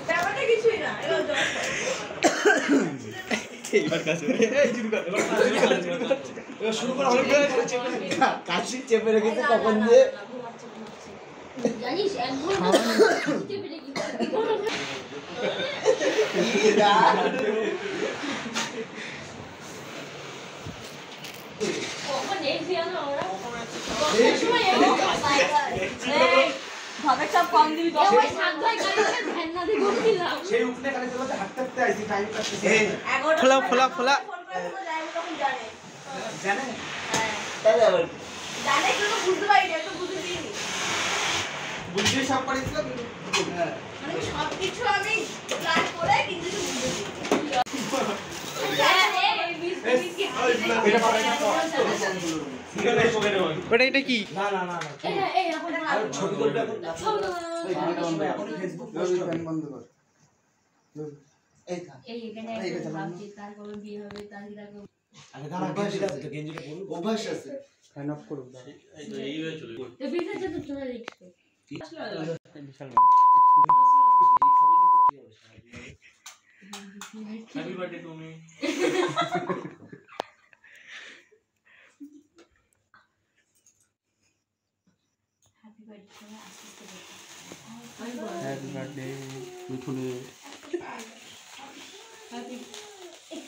ব্যাপারটা কিছুই না এবার কাছে শুরু করা হলো কাশি চেপে রেখেছে কখন দিয়ে জানিস একবার চেপে রেখেছি কখন এসে আমরা এই সময় ভাবে সব কম দিবি তো ওই সাতভাই গাড়িতে ধ্যান না দিয়ে ঘুরছিলাম সেই উঠতে কালে চলে হাঁটতে হাঁটতে আইছি টাইম কাটতেছে খোলা খোলা খোলা জানে হ্যাঁ তাহলে আবার জানে কিন্তু বুঝতে পারিনি একটু বুঝে দিইনি বুঝতে সব পারিছিল হ্যাঁ মানে সব কিছু আমি প্ল্যান করে কিন্তু বুঝতে দিই এটা পারে না ওটা এটা কি না না না না এই এখন আর ছবি করবে এখন এখন ফেসবুক পোস্ট বন্ধ কর এই থাক এই এখানে একটা ভাবছি তারপর বিয়ে হবে তারপর আরে দাঁড়া গেঞ্জিটা তো গেঞ্জিটা পরু অভ্যাস আছে ফ্যান অফ করুন এই তো এইভাবে চলে তো বিয়েতে তো চলে দেখছো বিশাল happy birthday to me happy birthday আসতে হ্যাপি বার্থডে মিঠুনে হ্যাপি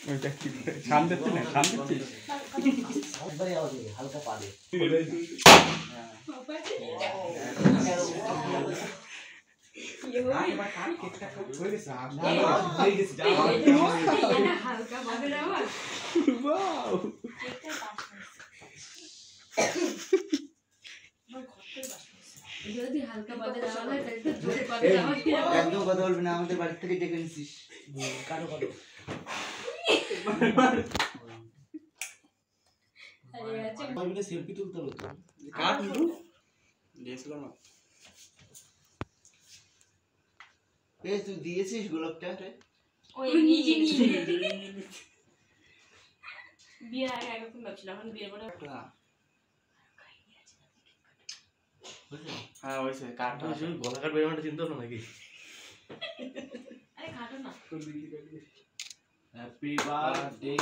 ওইটা কি শান দিচ্ছিস না শান দিচ্ছিস একবারই আওয়াজ হবে হালকা পাবে হালকা ভাবে দেওয়া ওয়াও যদি হালকা ভাবে দেওয়া হয় তাহলে তো জোরে ভাবে দেওয়া কি একদম কথা বলবি না আমাদের বাড়ি থেকে ডেকে নিছিস কারো কারো আরে আছে ওইটা সেলফি তুলতে হবে তো কাট মুটু দিয়েছিল না এই তুই দিয়েছিস গোলাপটা ওই নিজে নিজে বিয়ের আগে একরকম ভাবছিলাম এখন বিয়ের পরে হ্যাঁ ওইসে কাটটা গলা কাট বেরোনোটা চিন্তা হলো নাকি আরে খাটো না হ্যাপি বার্থডে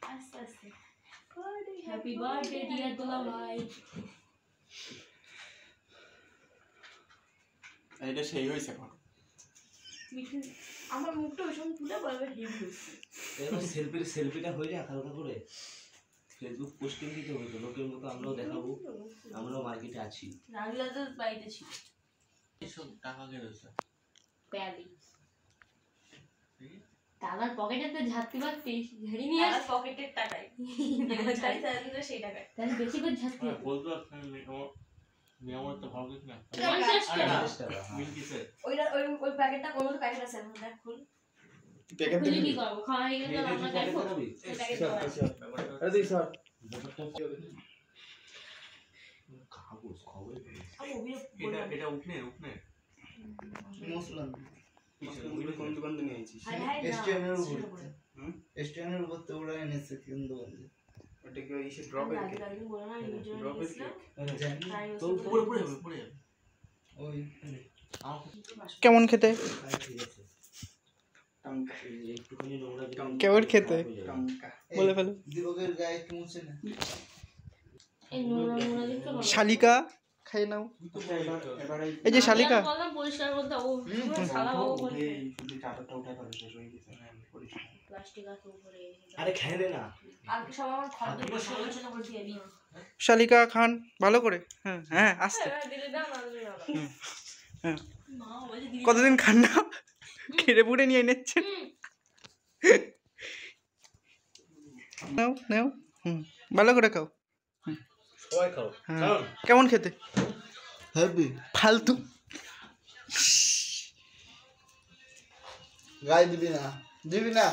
আস্তে আস্তে হ্যাপি বার্থডে ডিয়ার দোলা ভাই এটা সেই হয়েছে এখন মিঠু আমার মুখটা ওই সময় তুলে বলবে হেভি হচ্ছে এবার সেলফিটা হয়ে যায় হালকা করে ফেসবুক পোস্টিং দিতে হতো লোকের মতো আমরাও দেখাবো আমরাও মার্কেটে আছি রাজুদা তো বাড়িতে ছিল এসব টাকা কে রয়েছে প্যালি দাদার পকেটে তো ঝাড়তে পারতিস ঝাড়ি নিয়ে আর পকেটের টাকায় চাই তাহলে সেই টাকায় তাহলে বেশি করে ঝাড়তে হ্যাঁ বলতো আপনার মেয়ে তো ভালো কিছু না 50 টাকা মিল কিসে ওইটা ওই ওই প্যাকেটটা কোনো তো প্যাকেট আছে এখন দেখ খুল খুলে কি করবো খাওয়া হয়ে গেলে তো আমরা দেখবো ওই প্যাকেট আছে আরে দিস স্যার আমি অভিযোগ এটা বললাম এটা উঠনে উঠনে মসলা ওগুলো কোন দোকান থেকে নিয়েছিস হাই হাই এসটিএনের উপর এসটিএনের উপর তো ওরা এনেছে কিন্তু ওটা কি ইসে ড্রপ এর রাজু রাজু বলে না ইউজুয়ালি ড্রপ এর গেছিলাম তো পুরো পুরো যাবে পুরো যাবে ওই কেমন খেতে ঠিক আছে একটুখানি নোংরা কেমন খেতে বলে ফেলো দীপকের গায়ে একটু মুছে না এই নোংরা নোংরা দিতে হবে শালিকা খাই নাও এই যে শালিকা বললাম পরিষ্কার করতে ও পুরো সাদা ও করে শুধু চাদরটা উঠে ফেলে শেষ হয়ে গেছে হ্যাঁ পরিষ্কার প্লাস্টিক আছে উপরে আরে খেয়ে দে না আর সব আমার খাদ্য বসে আলোচনা করতে যাবি শালিকা খান ভালো করে হ্যাঁ হ্যাঁ আস্তে দিলে দাও না দিলে দাও হ্যাঁ মা বলে দিদি কতদিন খান না খেড়ে পুড়ে নিয়ে নিচ্ছেন নাও নাও ভালো করে খাও সবাই খাও হ্যাঁ কেমন খেতে হেভি ফালতু গায়ে দিবি না